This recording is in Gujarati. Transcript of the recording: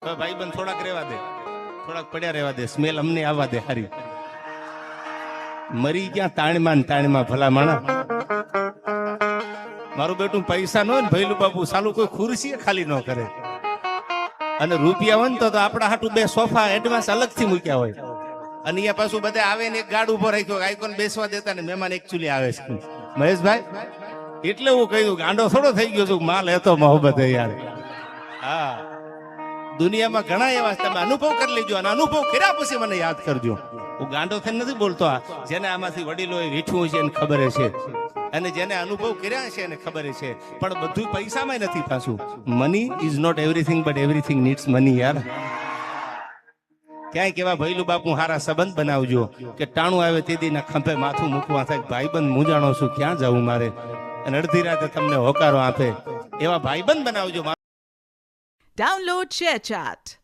ભાઈબંધ થોડાક રહેવા દે, થોડાક પડ્યા રહેવા દે, સ્મેલ અમને આવવા દે હારી. મરી ગયા તાણમાં ભલા માણા. મારું બેટું પૈસા ન હોય ને ભૈલું બાપુ સાલું કોઈ ખુરશી ખાલી ન કરે. અને રૂપિયા હોય ને તો આપણા હાટું બે સોફા એડવાન્સ અલગથી મૂક્યા હોય. અને અહીંયા પાછું બધા આવે ને એક ગાડ ઉભો રાખ્યો, આઈકોન બેસવા દેતા ને મહેમાન એકચ્યુઅલી આવે છે. મહેશભાઈ એટલે હું કહ્યું ગાંડો થોડો થઈ ગયો છું, માલ હતો મોહબ્બત યાર. હા, દુનિયામાં ઘણા એવા તમે અનુભવ કરી લેજો, અને અનુભવ કર્યા પછી મને યાદ કરજો. હું ગાંડો થઈને નથી બોલતો. જેને આમાંથી વડીલોએ વીઠવું છે એને ખબર છે, અને જેને અનુભવ કર્યા છે એને ખબર છે. પણ બધું પૈસામાં નથી પાછું. Money is not everything, but everything needs money યાર. ક્યાંય કેવા ભૈલું બાપુ હારા સંબંધ બનાવજો કે ટાણું આવે તે દીના ખંભે માથું મૂકવા થાય, ભાઈબંધ મૂંઝાણો છું ક્યાં જવું મારે, અને અડધી રાતે તમને હોકારો આપે એવા ભાઈબંધ બનાવજો. Download ShareChat.